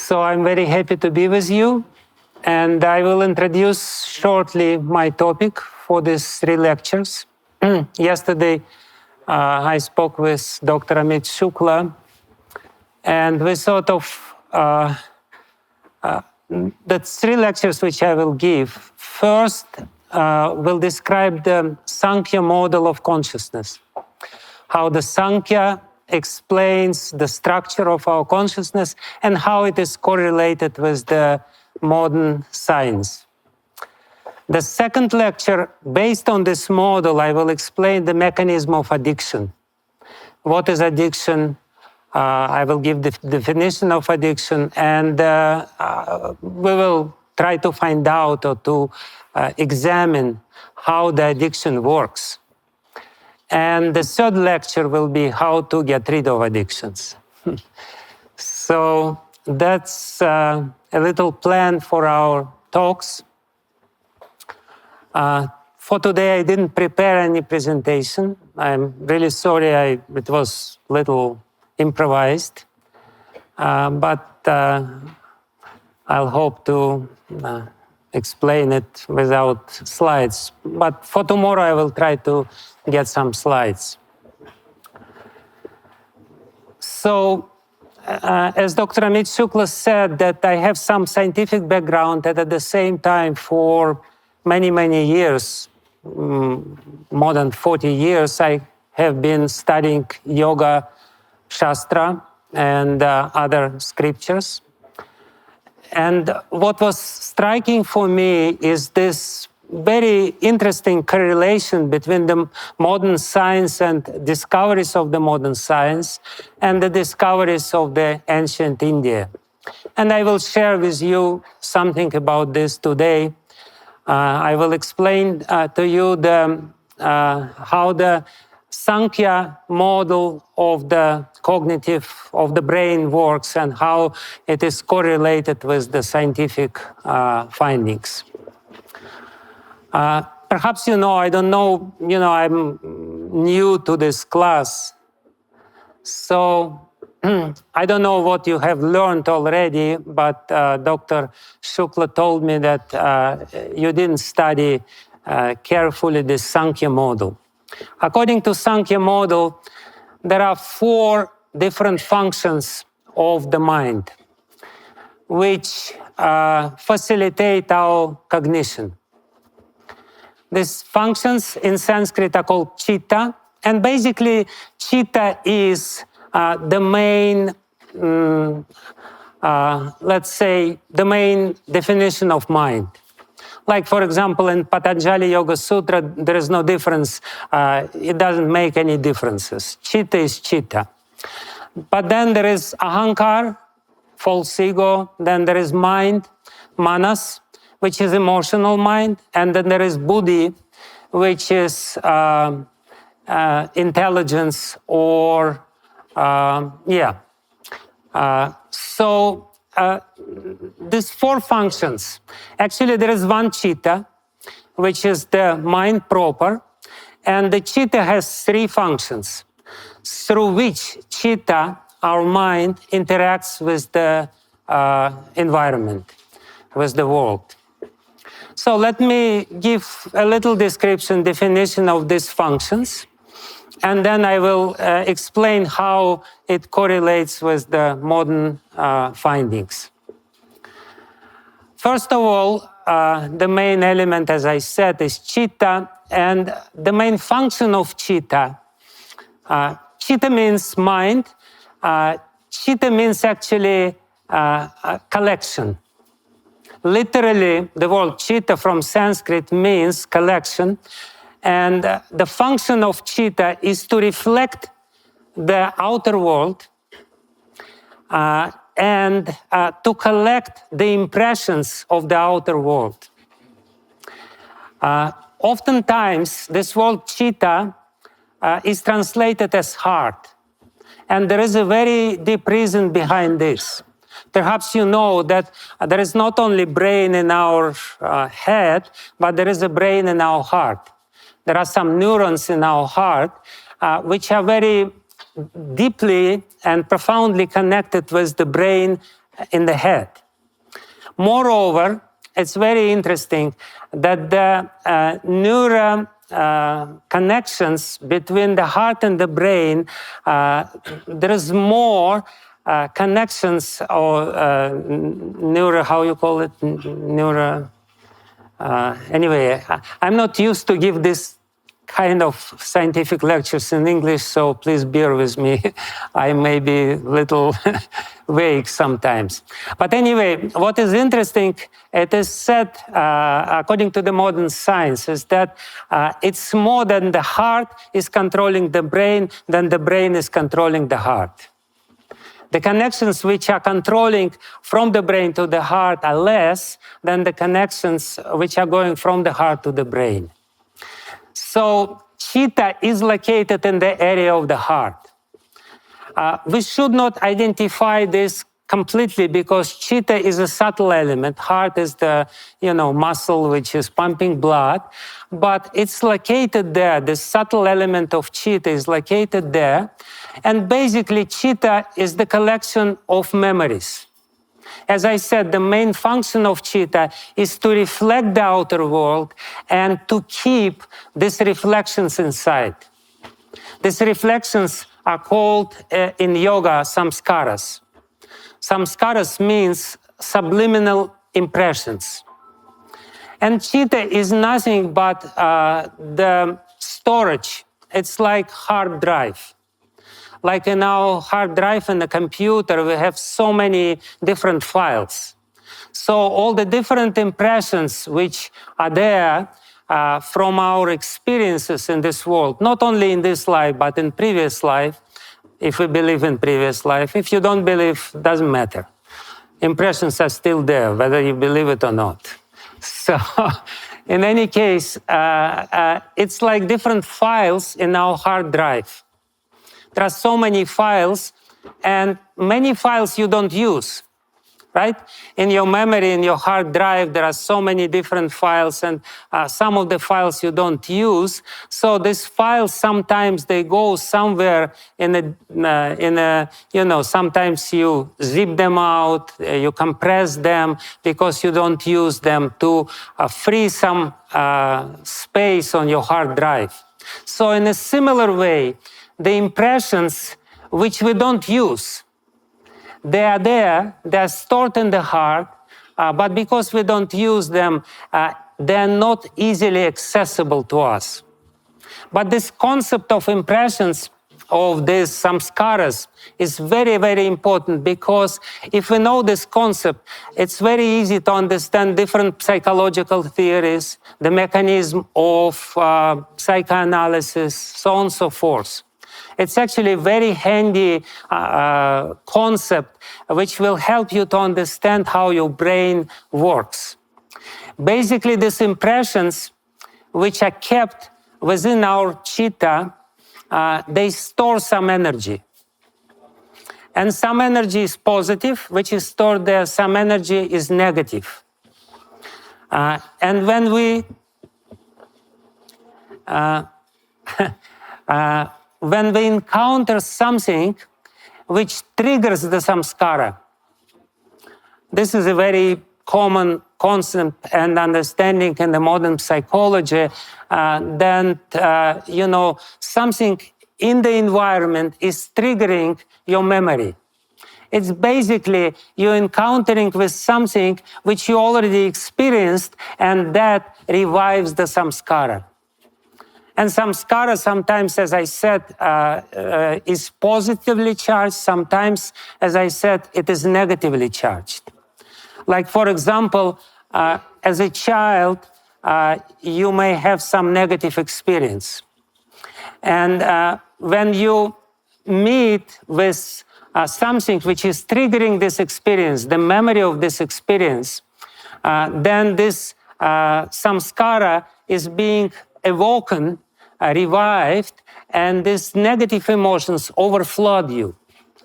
So I'm very happy to be with you, and I will introduce shortly my topic for these 3 lectures. Yesterday, I spoke with Dr. Amit Shukla, and we thought of the 3 lectures which I will give. First, will describe the sankhya model of consciousness, how the sankhya explains the structure of our consciousness and how it is correlated with the modern science. The second lecture, based on this model, I will explain the mechanism of addiction. What is addiction? I will give the definition of addiction, and we will try to find out or to examine how the addiction works. And the third lecture will be how to get rid of addictions. So that's a little plan for our talks. For today, I didn't prepare any presentation. I'm really sorry, it was a little improvised, but I'll hope to explain it without slides. But for tomorrow, I will try to get some slides. So, as Dr. Amit Shukla said, that I have some scientific background, and at the same time, for many, many years, more than 40 years, I have been studying yoga, shastra, and other scriptures. And what was striking for me is this very interesting correlation between the modern science and discoveries of the modern science and the discoveries of the ancient India. And I will share with you something about this today. I will explain to you how the sankhya model of the cognitive of the brain works and how it is correlated with the scientific findings. Perhaps I don't know, I'm new to this class, so I don't know what you have learned already, but Dr. Shukla told me that you didn't study carefully the sankhya model. According to sankhya model, there are 4 different functions of the mind which facilitate our cognition. These functions in Sanskrit are called chitta, and basically chitta is the main, let's say, the main definition of mind. Like, for example, in Patanjali Yoga Sutra, there is no difference. It doesn't make any differences. Chitta is chitta. But then there is ahankara, false ego. Then there is mind, manas, which is emotional mind. And then there is buddhi, which is intelligence or, these 4 functions. Actually, there is one chitta, which is the mind proper, and the chitta has 3 functions, through which chitta, our mind, interacts with the environment, with the world. So let me give a little definition of these functions, and then I will explain how it correlates with the modern findings. First of all, the main element, as I said, is chitta, and the main function of chitta, chitta means mind, chitta means actually collection. Literally, the word chitta from Sanskrit means collection, and the function of chitta is to reflect the outer world and to collect the impressions of the outer world. Oftentimes, this word chitta is translated as heart, and there is a very deep reason behind this. Perhaps you know that there is not only brain in our head, but there is a brain in our heart. There are some neurons in our heart which are very deeply and profoundly connected with the brain in the head. Moreover, it's very interesting that the neural connections between the heart and the brain, there is more connections or neural, how you call it, neural. Anyway, I'm not used to give this kind of scientific lectures in English, so please bear with me. I may be a little vague sometimes. But anyway, what is interesting, it is said, according to the modern science, is that it's more than the heart is controlling the brain than the brain is controlling the heart. The connections which are controlling from the brain to the heart are less than the connections which are going from the heart to the brain. So chitta is located in the area of the heart. We should not identify this completely because chitta is a subtle element. Heart is the muscle which is pumping blood, but it's located there. The subtle element of chitta is located there. And basically chitta is the collection of memories. As I said, the main function of chitta is to reflect the outer world and to keep these reflections inside. These reflections are called in yoga samskaras. Samskaras means subliminal impressions. And chitta is nothing but the storage. It's like hard drive. Like in our hard drive in the computer, we have so many different files. So all the different impressions which are there from our experiences in this world, not only in this life, but in previous life, if we believe in previous life. If you don't believe, doesn't matter. Impressions are still there, whether you believe it or not. So in any case, it's like different files in our hard drive. There are so many files, and many files you don't use, right? In your memory, in your hard drive, there are so many different files, and some of the files you don't use. So these files, sometimes they go somewhere sometimes you zip them out, you compress them because you don't use them to free some space on your hard drive. So in a similar way, the impressions which we don't use, they are there, they are stored in the heart, but because we don't use them, they are not easily accessible to us. But this concept of impressions of these samskaras is very, very important, because if we know this concept, it's very easy to understand different psychological theories, the mechanism of psychoanalysis, so on and so forth. It's actually a very handy concept which will help you to understand how your brain works. Basically, these impressions which are kept within our chitta, they store some energy. And some energy is positive, which is stored there. Some energy is negative. And when we when we encounter something which triggers the samskara, this is a very common concept and understanding in the modern psychology, then, something in the environment is triggering your memory. It's basically you encountering with something which you already experienced, and that revives the samskara. And samskara sometimes, as I said, is positively charged. Sometimes, as I said, it is negatively charged. Like, for example, as a child, you may have some negative experience. And when you meet with something which is triggering this experience, the memory of this experience, then this samskara is being awoken, revived, and these negative emotions overflood you.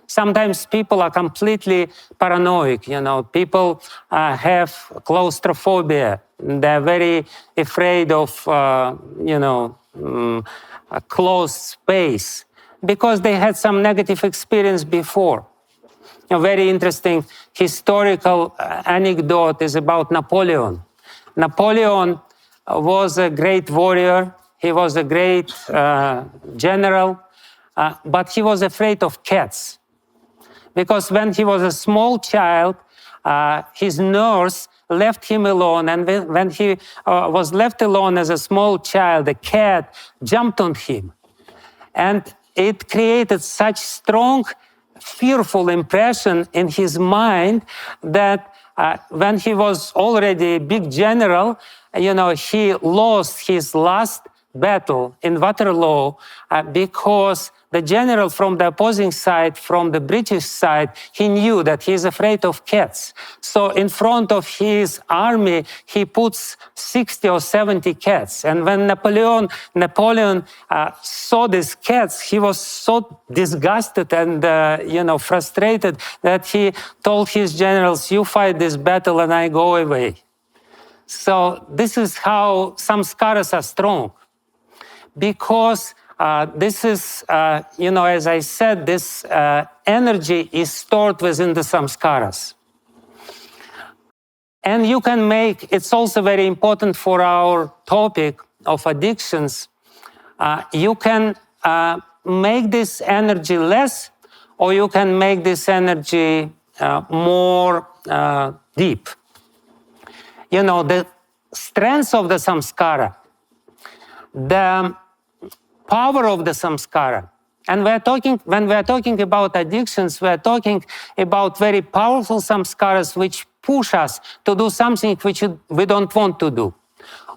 Sometimes people are completely paranoid, people have claustrophobia. They're very afraid of, a closed space because they had some negative experience before. A very interesting historical anecdote is about Napoleon. Napoleon was a great warrior. He was a great general, but he was afraid of cats. Because when he was a small child, his nurse left him alone. And when he was left alone as a small child, a cat jumped on him. And it created such strong, fearful impression in his mind that when he was already a big general, he lost his last battle in Waterloo because the general from the opposing side, from the British side, he knew that he is afraid of cats. So in front of his army, he puts 60 or 70 cats. And when Napoleon saw these cats, he was so disgusted and frustrated that he told his generals, "You fight this battle and I go away." So this is how samskaras are strong. Because this is, as I said, this energy is stored within the samskaras. And you can make, it's also very important for our topic of addictions, you can make this energy less, or you can make this energy more deep. The strength of the samskara, the power of the samskara. And when we are talking about addictions, we are talking about very powerful samskaras which push us to do something which we don't want to do,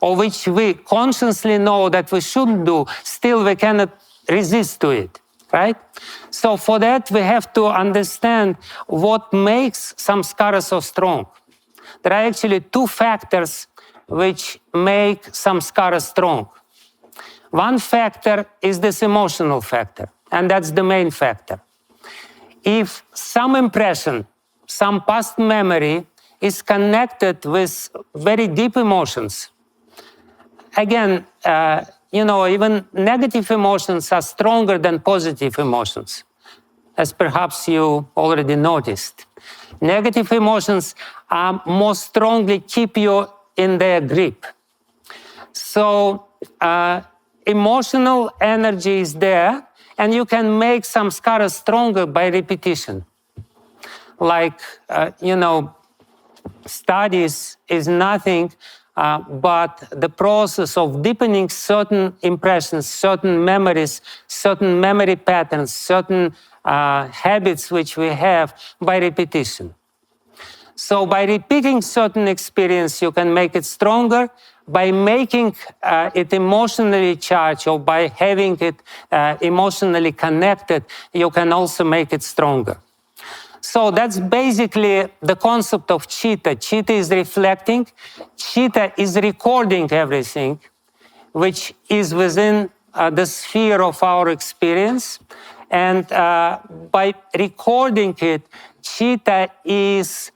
or which we consciously know that we shouldn't do, still we cannot resist to it, right? So for that, we have to understand what makes samskara so strong. There are actually two factors which make samskara strong. One factor is this emotional factor, and that's the main factor. If some impression, some past memory is connected with very deep emotions, again, even negative emotions are stronger than positive emotions, as perhaps you already noticed. Negative emotions more strongly keep you in their grip. So, emotional energy is there, and you can make samskara stronger by repetition. Like, studies is nothing but the process of deepening certain impressions, certain memories, certain memory patterns, certain habits which we have by repetition. So by repeating certain experience, you can make it stronger. By making it emotionally charged, or by having it emotionally connected, you can also make it stronger. So that's basically the concept of chitta. Chitta is reflecting. Chitta is recording everything which is within the sphere of our experience. And by recording it, chitta is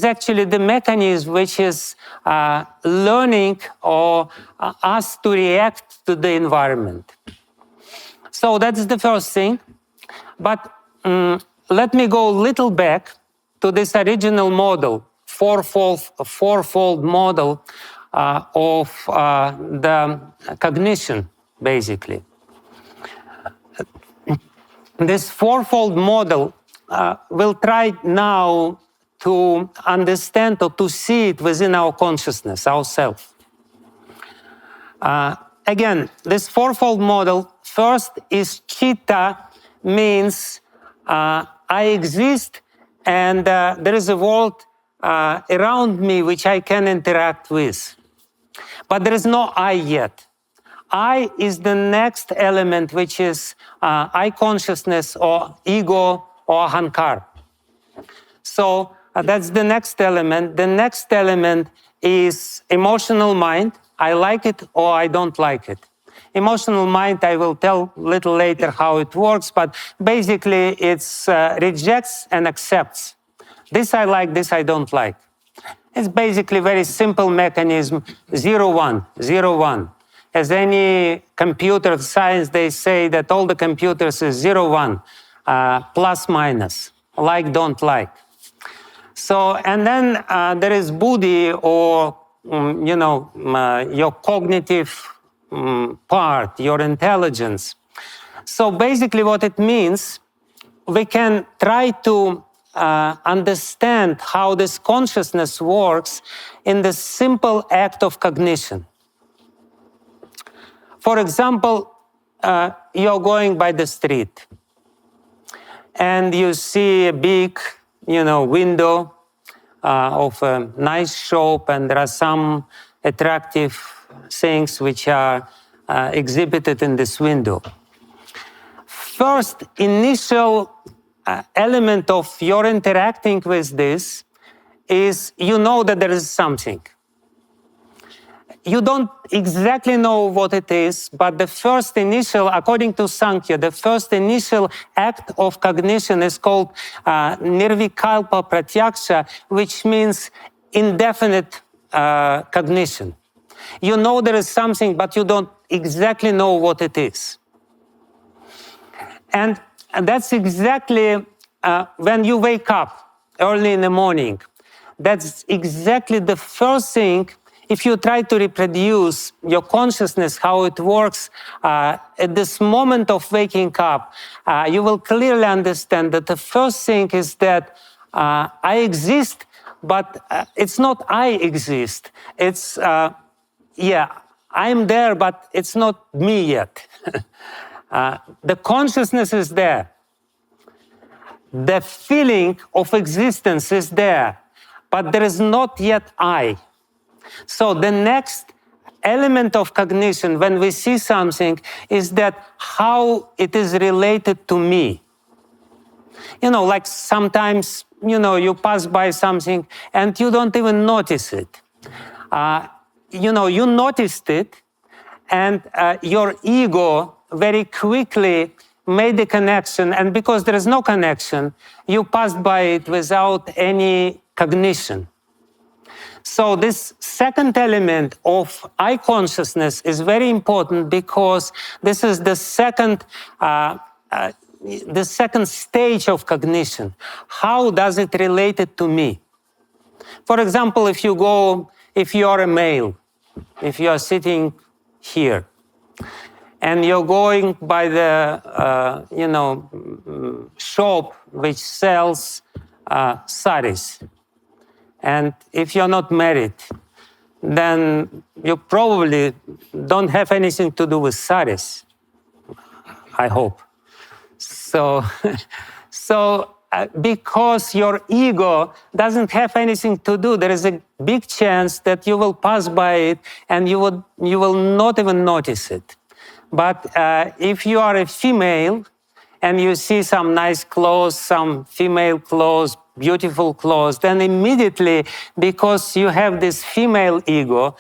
actually the mechanism which is learning or us to react to the environment. So that's the first thing. But let me go a little back to this original model, fourfold model of the cognition, basically. This fourfold model we'll try now to understand or to see it within our consciousness, ourselves. Again, this fourfold model, first is chitta, means I exist and there is a world around me which I can interact with. But there is no I yet. I is the next element, which is I consciousness or ego or ahankara. So that's the next element. The next element is emotional mind. I like it or I don't like it. Emotional mind, I will tell a little later how it works, but basically it's rejects and accepts. This I like, this I don't like. It's basically a very simple mechanism, 0, 1, 0, 1. As any computer science, they say that all the computers is 0, 1, plus, minus. like, don't like. So, and then there is buddhi, or, your cognitive part, your intelligence. So basically what it means, we can try to understand how this consciousness works in the simple act of cognition. For example, you're going by the street and you see a big, window of a nice shop, and there are some attractive things which are exhibited in this window. First initial element of your interacting with this is you know that there is something. You don't exactly know what it is, but the first initial, according to Sankhya, the first initial act of cognition is called nirvikalpa pratyaksha, which means indefinite cognition. You know there is something, but you don't exactly know what it is. And that's exactly when you wake up early in the morning. That's exactly the first thing. If you try to reproduce your consciousness, how it works at this moment of waking up, you will clearly understand that the first thing is that I exist, but it's not I exist. It's, I'm there, but it's not me yet. The consciousness is there. The feeling of existence is there, but there is not yet I. So the next element of cognition when we see something is that how it is related to me. Like sometimes, you pass by something and you don't even notice it. You noticed it, and your ego very quickly made the connection, and because there is no connection, you passed by it without any cognition. So this second element of I consciousness is very important, because this is the second stage of cognition. How does it relate it to me? For example, if you are a male, if you are sitting here, and you're going by the shop which sells saris, and if you're not married, then you probably don't have anything to do with saris, I hope. So because your ego doesn't have anything to do, there is a big chance that you will pass by it and you will not even notice it. But if you are a female and you see some nice clothes, some female clothes, beautiful clothes, then immediately, because you have this female ego,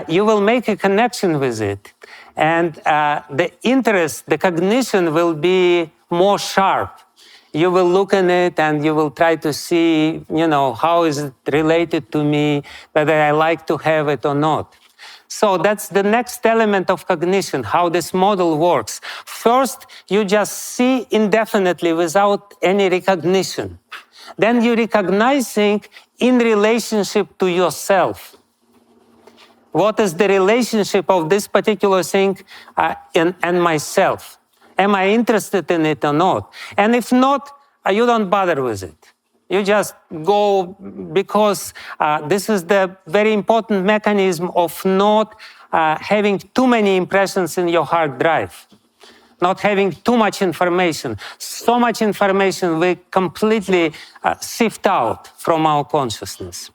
you will make a connection with it. And the interest, the cognition will be more sharp. You will look in it and you will try to see, how is it related to me, whether I like to have it or not. So that's the next element of cognition, how this model works. First, you just see indefinitely without any recognition. Then you recognizing in relationship to yourself. What is the relationship of this particular thing and myself? Am I interested in it or not? And if not, you don't bother with it. You just go, because this is the very important mechanism of not having too many impressions in your hard drive, not having too much information. So much information we completely sift out from our consciousness.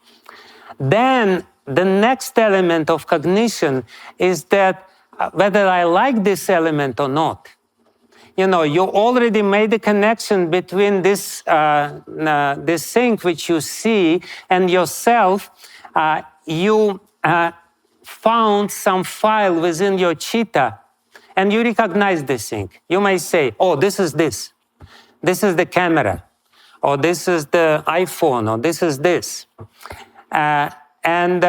Then the next element of cognition is that whether I like this element or not. You already made the connection between this thing which you see and yourself. You found some file within your chitta, and you recognize this thing. You may say, "Oh, this is this. This is the camera, or this is the iPhone, or this is this," and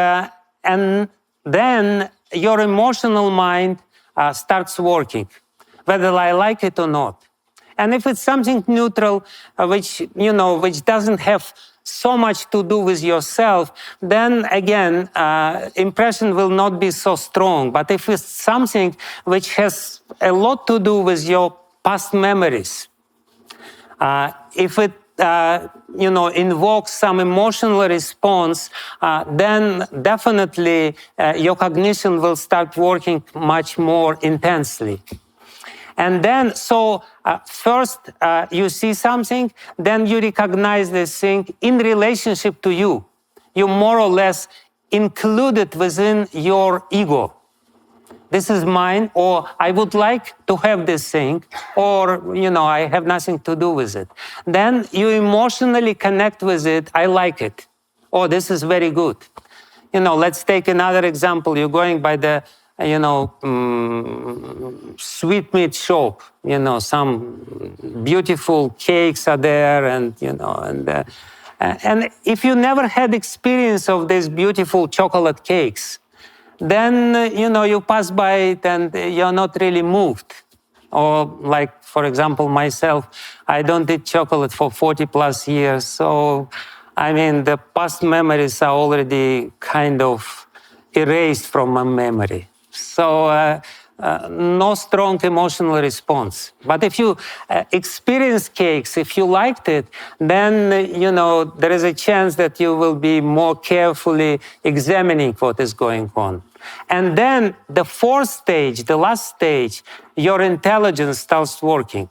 then your emotional mind starts working, whether I like it or not. And if it's something neutral, which doesn't have so much to do with yourself, then again, impression will not be so strong. But if it's something which has a lot to do with your past memories, if it invokes some emotional response, then definitely your cognition will start working much more intensely. And then, first you see something, then you recognize this thing in relationship to you. You more or less include it within your ego. This is mine, or I would like to have this thing, or, I have nothing to do with it. Then you emotionally connect with it, I like it. Oh, this is very good. Let's take another example. You're going by the, sweetmeat shop, some beautiful cakes are there, and, and if you never had experience of these beautiful chocolate cakes, then, you pass by it and you're not really moved. Or like, for example, myself, I don't eat chocolate for 40 plus years. So, the past memories are already kind of erased from my memory. So, no strong emotional response. But if you experience cakes, if you liked it, then, there is a chance that you will be more carefully examining what is going on. And then the fourth stage, the last stage, your intelligence starts working.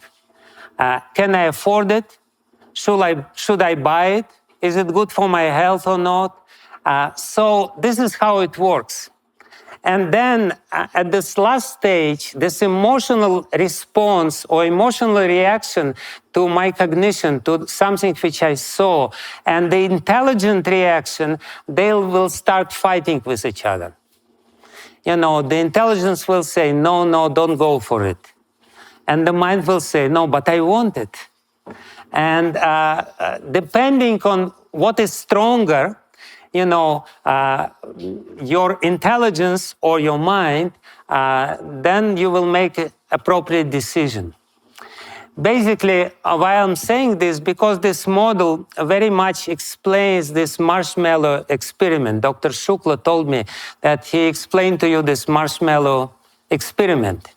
Can I afford it? Should I buy it? Is it good for my health or not? So this is how it works. And then at this last stage, this emotional response or emotional reaction to my cognition, to something which I saw, and the intelligent reaction, they will start fighting with each other. The intelligence will say, no, don't go for it. And the mind will say, no, but I want it. And depending on what is stronger, your intelligence or your mind, then you will make an appropriate decision. Basically, why I'm saying this, because this model very much explains this marshmallow experiment. Dr. Shukla told me that he explained to you this marshmallow experiment.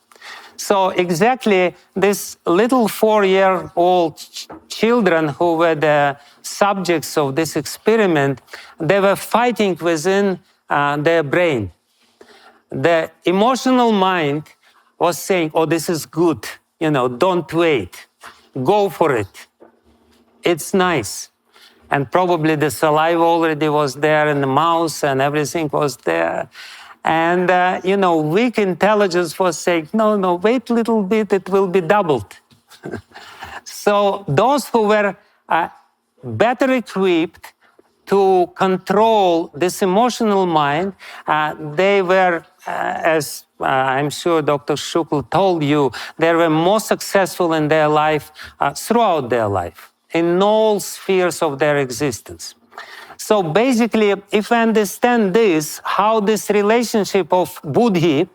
So exactly this little 4-year-old children who were the subjects of this experiment, they were fighting within their brain. The emotional mind was saying, oh, this is good. Don't wait. Go for it. It's nice. And probably the saliva already was there in the mouth and everything was there. And, weak intelligence was saying, no, wait a little bit, it will be doubled. So those who were better equipped to control this emotional mind, they were, as I'm sure Dr. Shukla told you, they were more successful in their life, throughout their life, in all spheres of their existence. So basically, if I understand this, how this relationship of buddhi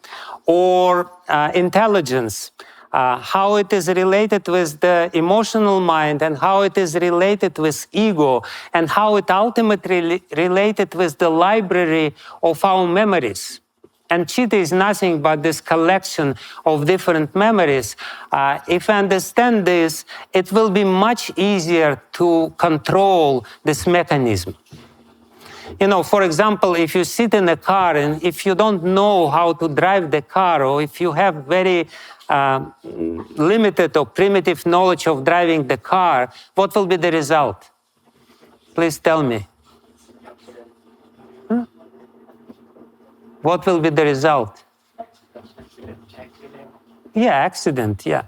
or intelligence, how it is related with the emotional mind and how it is related with ego and how it ultimately related with the library of our memories. And chitta is nothing but this collection of different memories. If I understand this, it will be much easier to control this mechanism. For example, if you sit in a car and if you don't know how to drive the car, or if you have very limited or primitive knowledge of driving the car, what will be the result? Please tell me. What will be the result? Yeah, accident, yeah.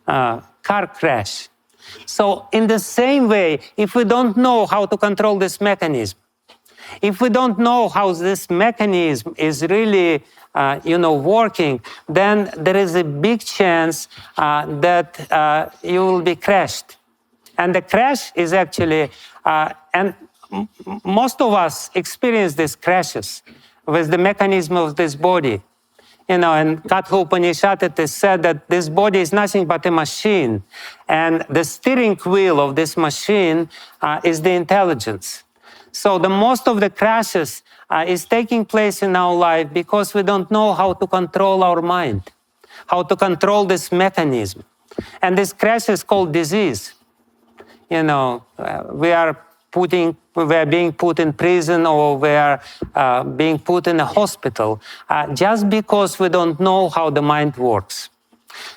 Car crash. So in the same way, if we don't know how to control this mechanism, if we don't know how this mechanism is really, working, then there is a big chance that you will be crashed. And the crash is actually, and most of us experience these crashes with the mechanism of this body. In Katha Upanishad it is said that this body is nothing but a machine, and the steering wheel of this machine is the intelligence. So the most of the crashes is taking place in our life because we don't know how to control our mind, how to control this mechanism. And this crash is called disease. We are being put in prison, or we are being put in a hospital just because we don't know how the mind works.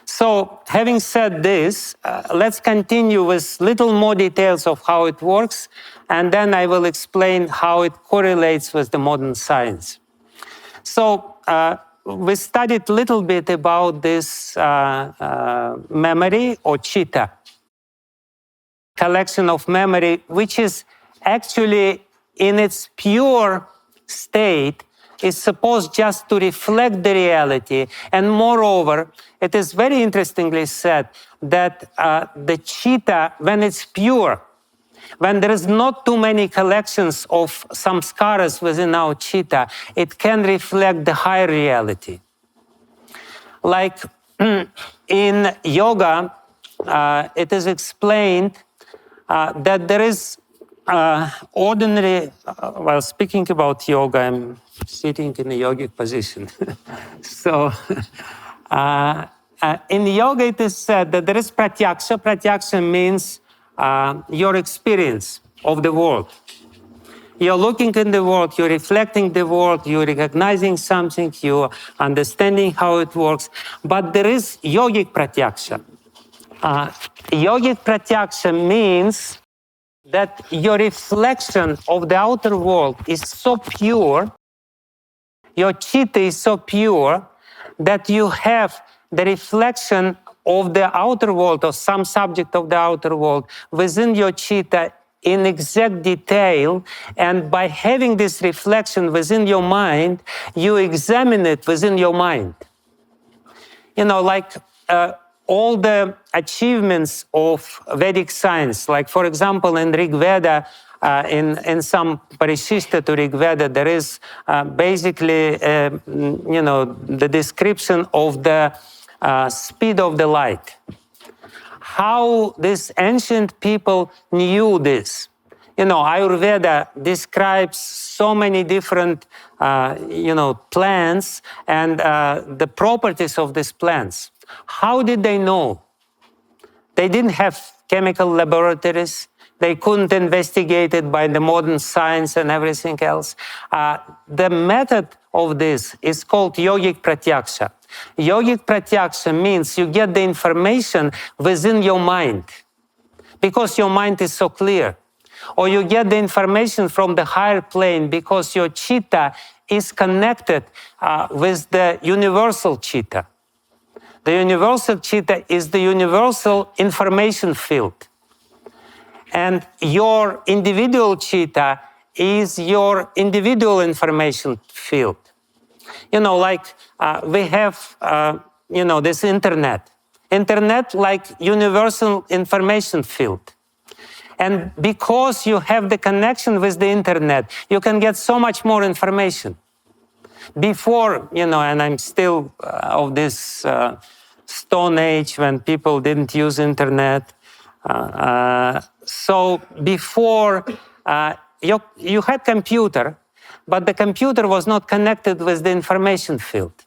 So, having said this, let's continue with little more details of how it works, and then I will explain how it correlates with the modern science. So, we studied a little bit about this memory, or chitta, collection of memory, which is actually in its pure state is supposed just to reflect the reality. And moreover, it is very interestingly said that the chitta, when it's pure, when there is not too many collections of samskaras within our chitta, it can reflect the higher reality. Like in yoga, it is explained that there is ordinary, while speaking about yoga, I'm sitting in a yogic position. So in yoga it is said that there is pratyaksha. Pratyaksha means your experience of the world. You're looking in the world, you're reflecting the world, you're recognizing something, you're understanding how it works. But there is yogic pratyaksha. Yogic pratyaksha means that your reflection of the outer world is so pure, your chitta is so pure, that you have the reflection of the outer world, or some subject of the outer world, within your chitta in exact detail. And by having this reflection within your mind, you examine it within your mind. Like all the achievements of Vedic science, like for example in Rig Veda, in some parishishta to Rig Veda, there is basically, the description of the speed of the light. How these ancient people knew this. Ayurveda describes so many different, plants and the properties of these plants. How did they know? They didn't have chemical laboratories. They couldn't investigate it by the modern science and everything else. The method of this is called yogic pratyaksha. Yogic pratyaksha means you get the information within your mind, because your mind is so clear. Or you get the information from the higher plane because your chitta is connected with the universal chitta. The universal chitta is the universal information field. And your individual chitta is your individual information field. Like we have, this internet. Internet like universal information field. And because you have the connection with the internet, you can get so much more information. Before, and I'm still of this Stone Age when people didn't use internet. So before, you had computer, but the computer was not connected with the information field.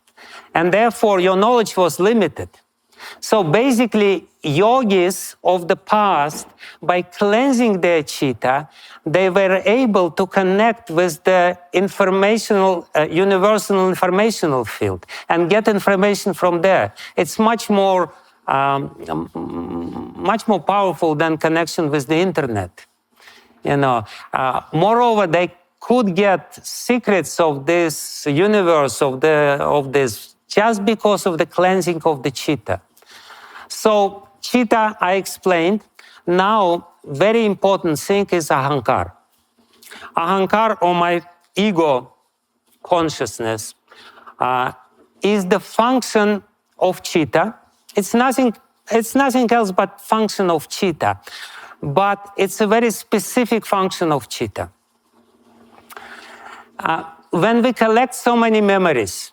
And therefore, your knowledge was limited. So basically, yogis of the past, by cleansing their chitta, they were able to connect with the universal informational field and get information from there. It's much more powerful than connection with the internet. Moreover, they could get secrets of this universe, of this, just because of the cleansing of the chitta. So chitta, I explained. Now, very important thing is ahankara. Ahankara, or my ego consciousness, is the function of chitta. It's nothing else but function of chitta. But it's a very specific function of chitta. When we collect so many memories,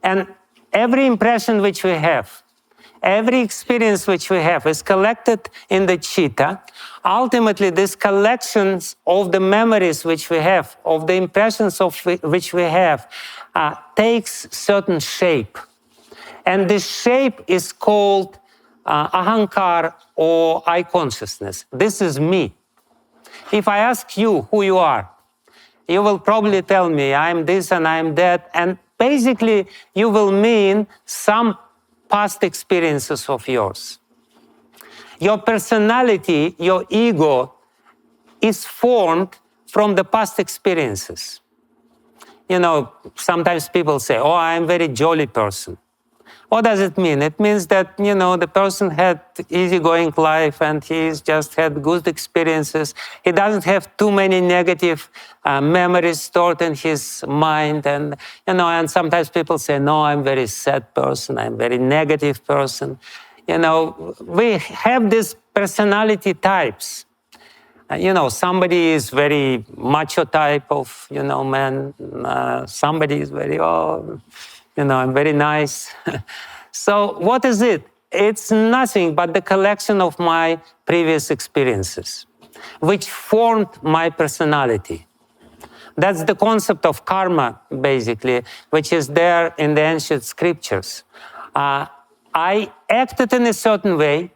And every impression which we have, every experience which we have is collected in the chitta. Ultimately, these collections of the memories which we have, of the impressions of which we have, takes certain shape. And this shape is called ahankara or I consciousness. This is me. If I ask you who you are, you will probably tell me I'm this and I'm that. And basically, you will mean some past experiences of yours. Your personality, your ego, is formed from the past experiences. You know, sometimes people say, oh, I'm a very jolly person. What does it mean? It means that, you know, the person had easygoing life and he's just had good experiences. He doesn't have too many negative memories stored in his mind. And, you know, and sometimes people say, no, I'm a very sad person. I'm a very negative person. You know, we have these personality types. You know, somebody is very macho type of, you know, man. Somebody is very, you know, I'm very nice. So what is it? It's nothing but the collection of my previous experiences, which formed my personality. That's the concept of karma, basically, which is there in the ancient scriptures. I acted in a certain way.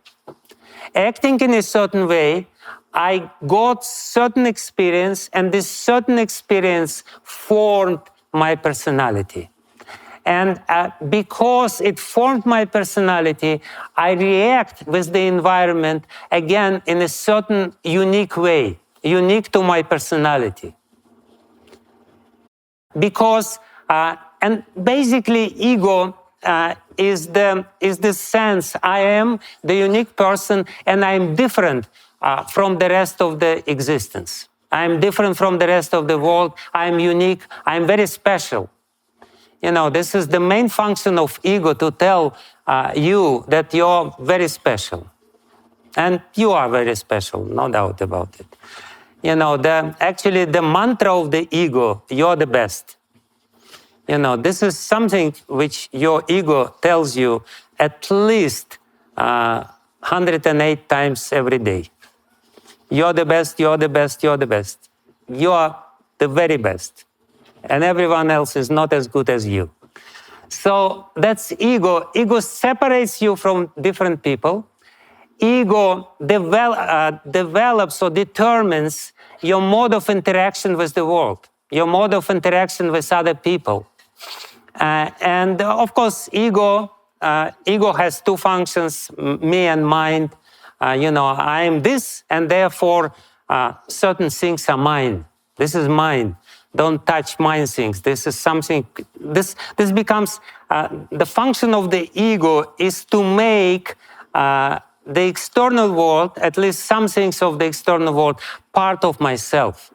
Acting in a certain way, I got certain experience, and this certain experience formed my personality. And because it formed my personality, I react with the environment, again, in a certain unique way, unique to my personality. Because, and basically, ego is the sense I am the unique person and I'm different from the rest of the existence. I'm different from the rest of the world. I'm unique. I'm very special. You know, this is the main function of ego, to tell you that you're very special. And you are very special, no doubt about it. You know, actually the mantra of the ego, you're the best. You know, this is something which your ego tells you at least 108 times every day. You're the best, you're the best, you're the best. You are the very best. And everyone else is not as good as you. So that's ego. Ego separates you from different people. Ego develops or determines your mode of interaction with the world, your mode of interaction with other people. And of course, ego has two functions, me and mind. You know, I am this, and therefore certain things are mine. This is mine. Don't touch mine things. This is something. This becomes the function of the ego is to make the external world, at least some things of the external world, part of myself.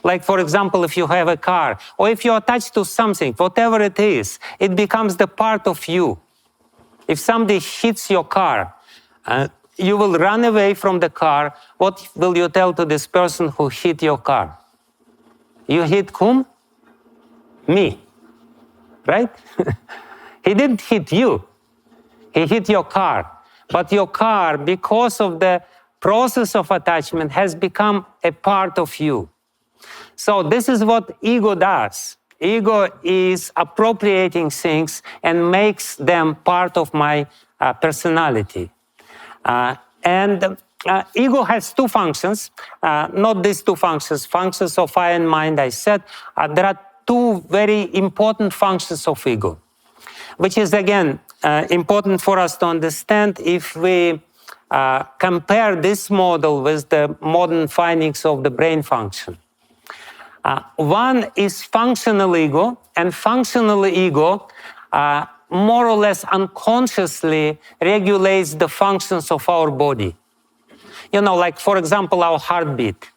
Like, for example, if you have a car, or if you're attached to something, whatever it is, it becomes the part of you. If somebody hits your car, you will run away from the car. What will you tell to this person who hit your car? You hit whom? Me. Right? He didn't hit you. He hit your car. But your car, because of the process of attachment, has become a part of you. So this is what ego does. Ego is appropriating things and makes them part of my personality. Ego has two functions, not these two functions, functions of I and mind, I said. There are two very important functions of ego, which is, again, important for us to understand if we compare this model with the modern findings of the brain function. One is functional ego, and functional ego more or less unconsciously regulates the functions of our body. You know, like, for example, our heartbeat.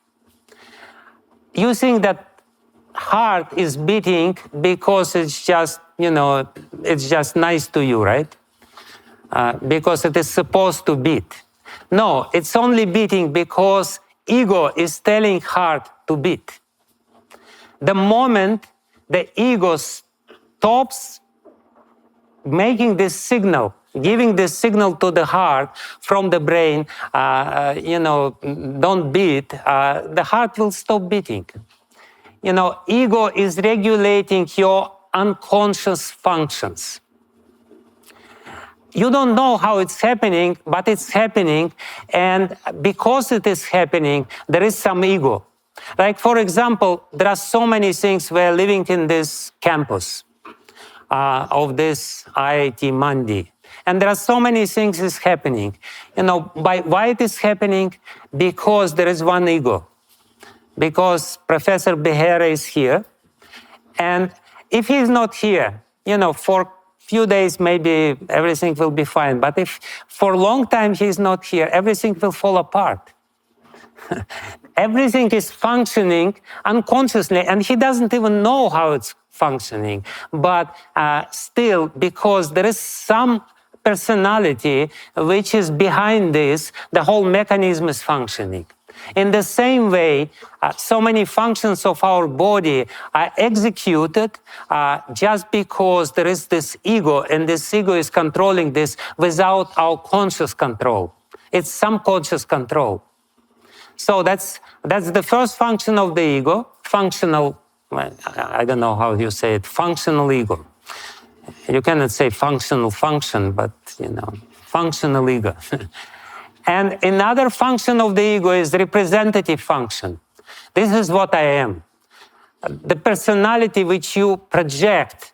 You think that heart is beating because it's just, you know, it's just nice to you, right? Because it is supposed to beat. No, it's only beating because ego is telling heart to beat. The moment the ego stops making this signal, giving this signal to the heart from the brain, don't beat, the heart will stop beating. Ego is regulating your unconscious functions. You don't know how it's happening, but it's happening, and because it is happening, there is some ego. Like, for example, there are so many things we're living in this campus of this IIT Mandi. And there are so many things is happening. Why it is happening? Because there is one ego. Because Professor Behera is here. And if he's not here, for few days maybe everything will be fine. But if for a long time he's not here, everything will fall apart. Everything is functioning unconsciously, and he doesn't even know how it's functioning. But still, because there is some personality which is behind this, the whole mechanism is functioning. In the same way, so many functions of our body are executed just because there is this ego, and this ego is controlling this without our conscious control. It's subconscious control. So that's the first function of the ego, functional, I don't know how you say it, functional ego. You cannot say functional function, but, functional ego. And another function of the ego is representative function. This is what I am. The personality which you project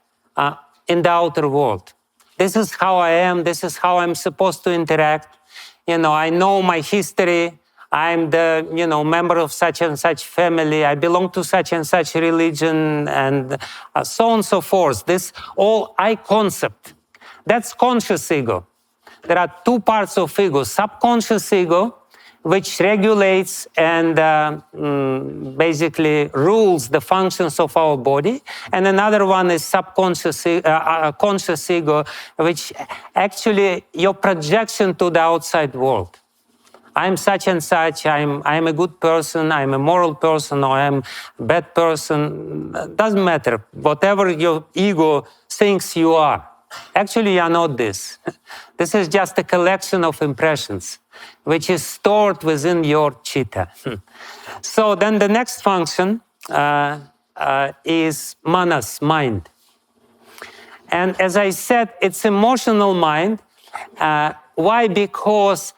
in the outer world. This is how I am. This is how I'm supposed to interact. I know my history. I'm the, member of such and such family. I belong to such and such religion, and so on and so forth. This all I concept. That's conscious ego. There are two parts of ego: subconscious ego, which regulates and basically rules the functions of our body, and another one is subconscious, conscious ego, which actually your projection to the outside world. I'm such and such, I'm a good person, I'm a moral person, or I'm a bad person. Doesn't matter. Whatever your ego thinks you are. Actually, you are not this. This is just a collection of impressions, which is stored within your chitta. So then the next function is manas, mind. And as I said, it's emotional mind. Why? Because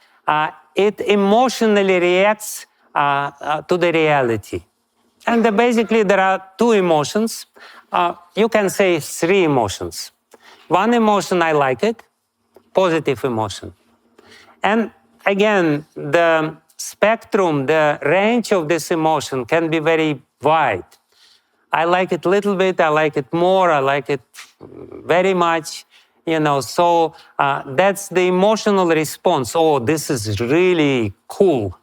it emotionally reacts to the reality. And basically there are two emotions. You can say three emotions. One emotion, I like it, positive emotion. And again, the spectrum, the range of this emotion can be very wide. I like it a little bit, I like it more, I like it very much. So that's the emotional response. Oh, this is really cool.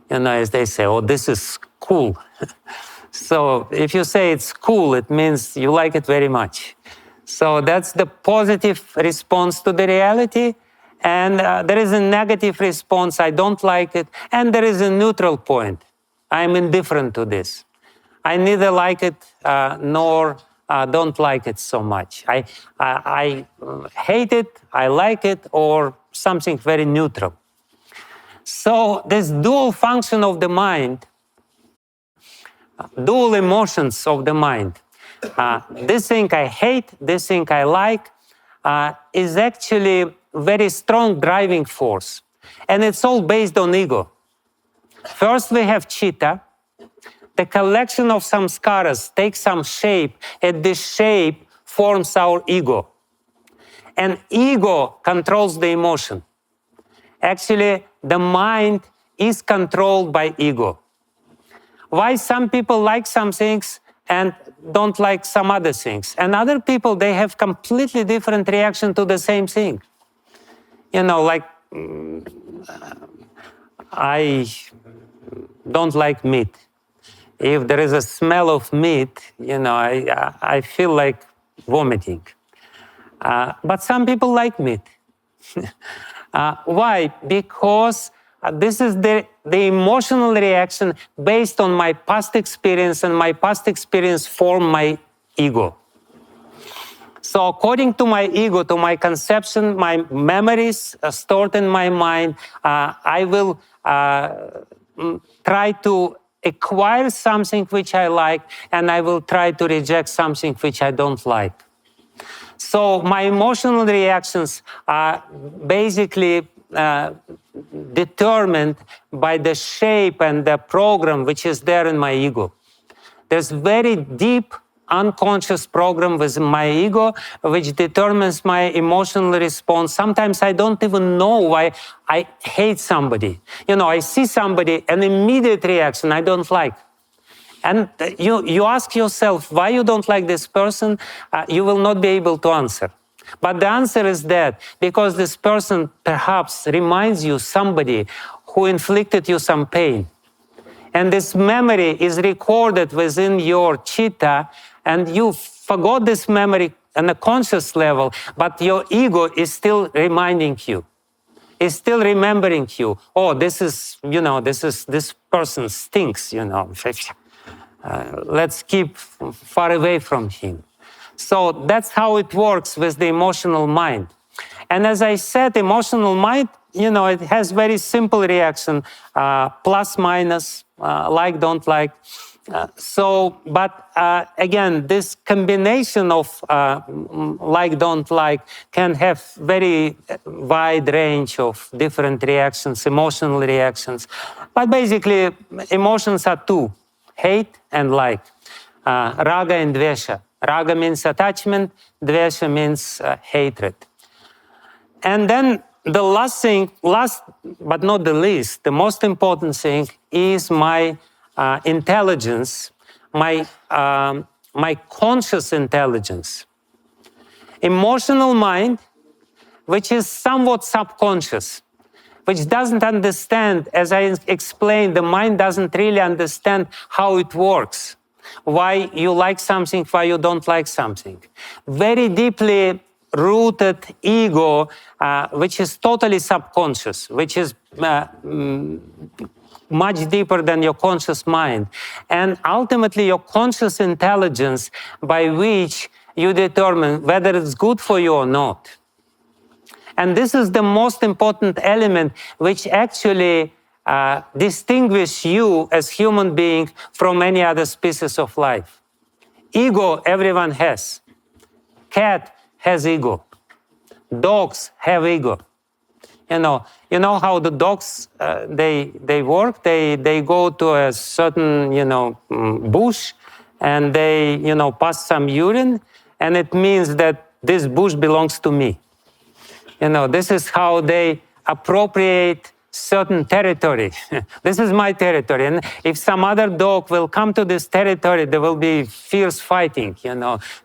As they say, oh, this is cool. So if you say it's cool, it means you like it very much. So that's the positive response to the reality. And there is a negative response, I don't like it. And there is a neutral point. I'm indifferent to this. I neither like it nor don't like it so much. I hate it, I like it, or something very neutral. So this dual function of the mind, dual emotions of the mind, this thing I hate, this thing I like, is actually very strong driving force. And it's all based on ego. First we have chitta. The collection of samskaras takes some shape, and this shape forms our ego. And ego controls the emotion. Actually, the mind is controlled by ego. Why some people like some things and don't like some other things? And other people, they have completely different reaction to the same thing. Like I don't like meat. If there is a smell of meat, I feel like vomiting. But some people like meat. Why? Because this is the emotional reaction based on my past experience, and my past experience formed my ego. So according to my ego, to my conception, my memories stored in my mind, I will try to acquire something which I like, and I will try to reject something which I don't like. So my emotional reactions are basically determined by the shape and the program which is there in my ego. There's very deep unconscious program within my ego which determines my emotional response. Sometimes I don't even know why I hate somebody. I see somebody, an immediate reaction I don't like. And you ask yourself why you don't like this person, you will not be able to answer. But the answer is that because this person perhaps reminds you somebody who inflicted you some pain. And this memory is recorded within your chitta, and you forgot this memory on a conscious level, but your ego is still reminding you, is still remembering you. Oh, this person stinks, let's keep far away from him. So that's how it works with the emotional mind. And as I said, emotional mind, it has very simple reaction, plus, minus, like, don't like. Again, this combination of like, don't like can have very wide range of different reactions, emotional reactions. But basically, emotions are two, hate and like, raga and dvesha. Raga means attachment, dvesha means hatred. And then the last but not the least, the most important thing is my intelligence, my conscious intelligence. Emotional mind, which is somewhat subconscious, which doesn't understand, as I explained, the mind doesn't really understand how it works, why you like something, why you don't like something. Very deeply rooted ego, which is totally subconscious, which is much deeper than your conscious mind. And ultimately, your conscious intelligence by which you determine whether it's good for you or not. And this is the most important element which actually distinguishes you as human being from any other species of life. Ego, everyone has. Cat has ego. Dogs have ego. You know how the dogs they work. They go to a certain bush, and they pass some urine, and it means that this bush belongs to me. This is how they appropriate certain territory. This is my territory, and if some other dog will come to this territory, there will be fierce fighting.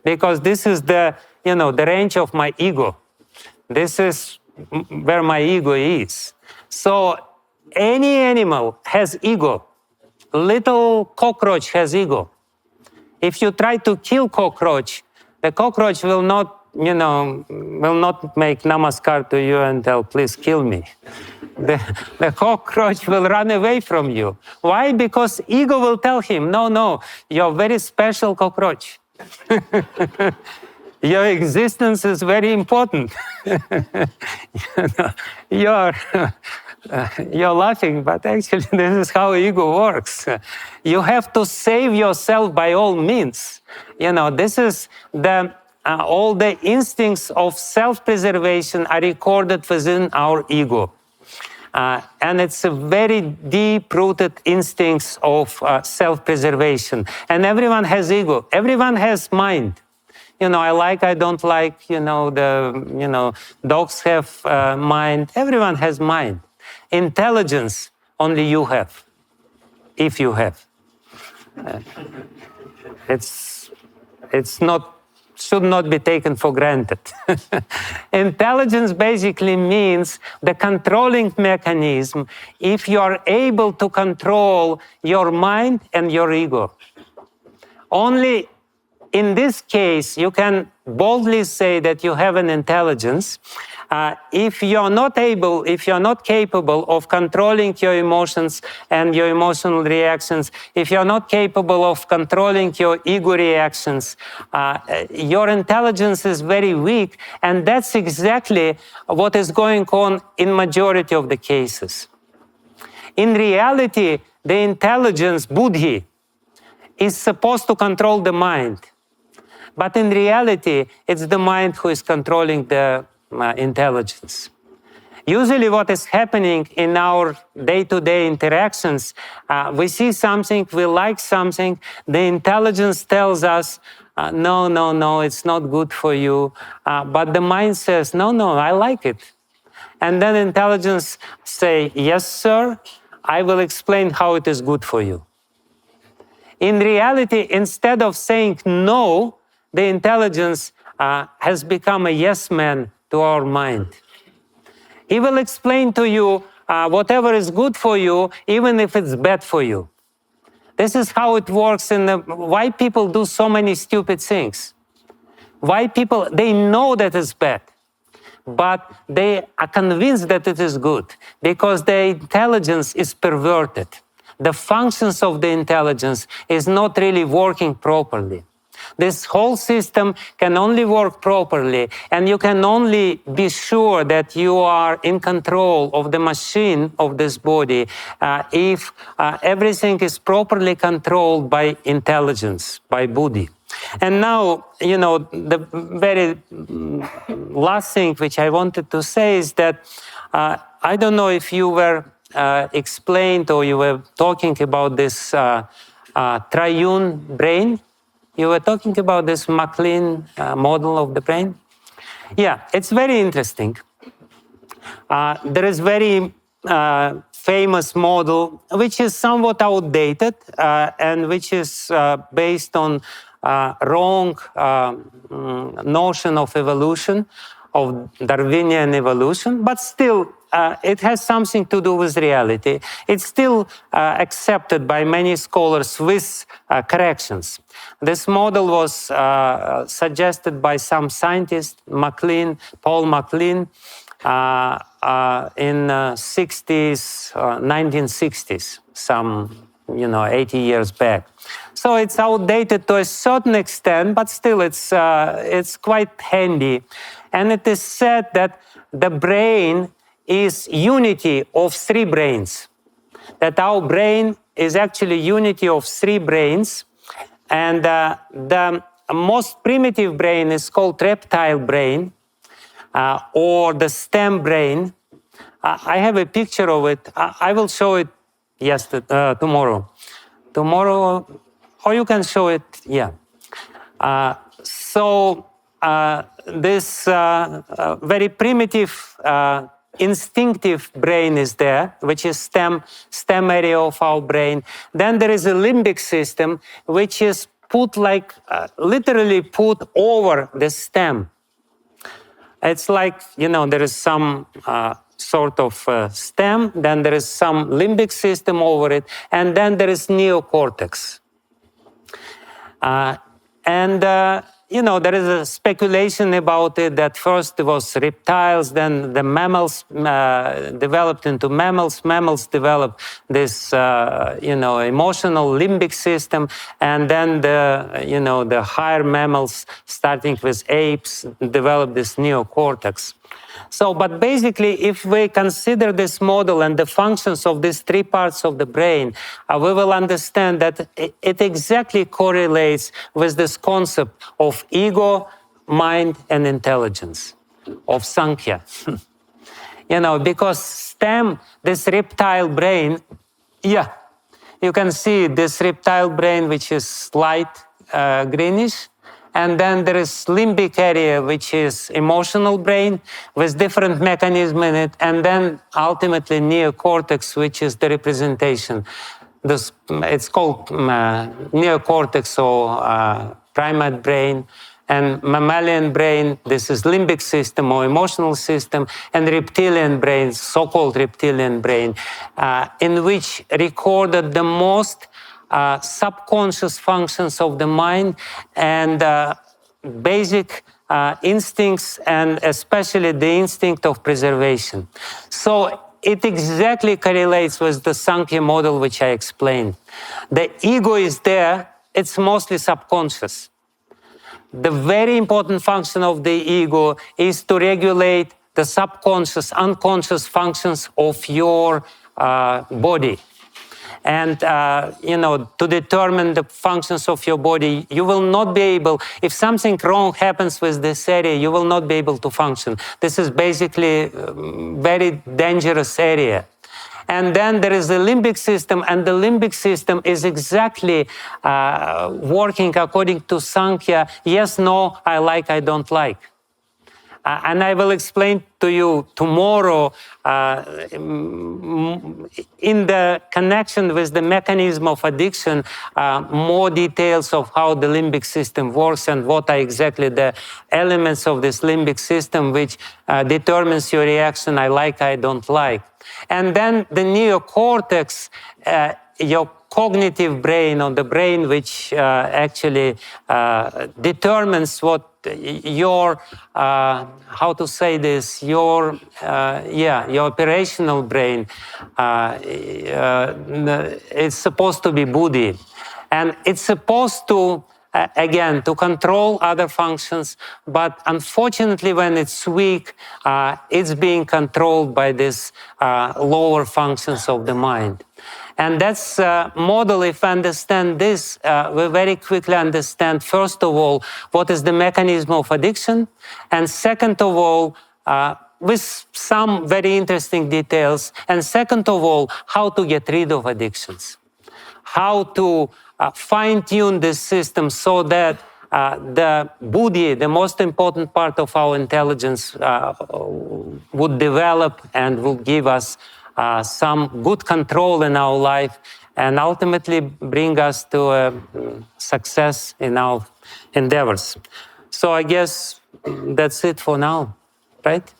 Because this is the range of my ego. This is where my ego is. So any animal has ego. Little cockroach has ego. If you try to kill cockroach, the cockroach will not make namaskar to you and tell, please kill me. The cockroach will run away from you. Why? Because ego will tell him, no, you're a very special cockroach. Your existence is very important. You're laughing, but actually this is how ego works. You have to save yourself by all means. This is all the instincts of self-preservation are recorded within our ego. And it's a very deep-rooted instincts of self-preservation. And everyone has ego. Everyone has mind. I like, I don't like, dogs have mind. Everyone has mind. Intelligence, only you have, if you have. Should not be taken for granted. Intelligence basically means the controlling mechanism if you are able to control your mind and your ego. Only in this case, you can boldly say that you have an intelligence If you're not capable of controlling your emotions and your emotional reactions, if you're not capable of controlling your ego reactions, your intelligence is very weak, and that's exactly what is going on in majority of the cases. In reality, the intelligence, buddhi, is supposed to control the mind. But in reality, it's the mind who is controlling the intelligence. Usually what is happening in our day-to-day interactions, we see something, we like something, the intelligence tells us, no, it's not good for you. But the mind says, no, I like it. And then intelligence say, yes, sir, I will explain how it is good for you. In reality, instead of saying no, the intelligence has become a yes man to our mind. He will explain to you whatever is good for you, even if it's bad for you. This is how it works why people do so many stupid things. Why people, they know that it's bad, but they are convinced that it is good because their intelligence is perverted. The functions of the intelligence is not really working properly. This whole system can only work properly, and you can only be sure that you are in control of the machine of this body if everything is properly controlled by intelligence, by buddhi. And now, the very last thing which I wanted to say is that I don't know if you were explained or you were talking about this triune brain. You were talking about this MacLean model of the brain. Yeah, it's very interesting. There is very famous model which is somewhat outdated and which is based on wrong notion of evolution, of Darwinian evolution, but still it has something to do with reality. It's still accepted by many scholars with corrections. This model was suggested by some scientist, Paul MacLean, in 1960s, some 80 years back. So it's outdated to a certain extent, but still it's quite handy. And it is said that the brain is unity of three brains. That our brain is actually unity of three brains. And the most primitive brain is called reptile brain or the stem brain. I have a picture of it. I will show it tomorrow. Tomorrow, or you can show it, yeah. This very primitive instinctive brain is there, which is stem area of our brain. Then there is a limbic system, which is put literally put over the stem. It's like, there is some sort of stem, then there is some limbic system over it, and then there is neocortex. There is a speculation about it that first it was reptiles, then the mammals developed into mammals. Mammals developed this, emotional limbic system, and then the higher mammals, starting with apes, developed this neocortex. So, but basically, if we consider this model and the functions of these three parts of the brain, we will understand that it exactly correlates with this concept of ego, mind, and intelligence, of sankhya. Because this reptile brain, yeah, you can see this reptile brain, which is light greenish. And then there is limbic area, which is emotional brain with different mechanism in it. And then ultimately neocortex, which is the representation. It's called neocortex or primate brain. And mammalian brain, this is limbic system or emotional system. And reptilian brain, so-called reptilian brain, in which recorded the most subconscious functions of the mind and basic instincts, and especially the instinct of preservation. So it exactly correlates with the Sankhya model which I explained. The ego is there, it's mostly subconscious. The very important function of the ego is to regulate the subconscious, unconscious functions of your body. And, to determine the functions of your body, you will not be able, if something wrong happens with this area, you will not be able to function. This is basically a very dangerous area. And then there is the limbic system, and the limbic system is exactly working according to Sankhya, yes, no, I like, I don't like. And I will explain to you tomorrow in the connection with the mechanism of addiction, more details of how the limbic system works and what are exactly the elements of this limbic system which determines your reaction, I like, I don't like. And then the neocortex, your cognitive brain, or the brain which actually determines what your, how to say this, your operational brain, it's supposed to be buddhi. And it's supposed to, again, to control other functions, but unfortunately when it's weak, it's being controlled by these lower functions of the mind. And that's a model, if I understand this, we very quickly understand, first of all, what is the mechanism of addiction, and second of all, with some very interesting details, and second of all, how to get rid of addictions, how to fine-tune this system so that the buddhi, the most important part of our intelligence, would develop and will give us some good control in our life and ultimately bring us to success in our endeavors. So I guess that's it for now, right?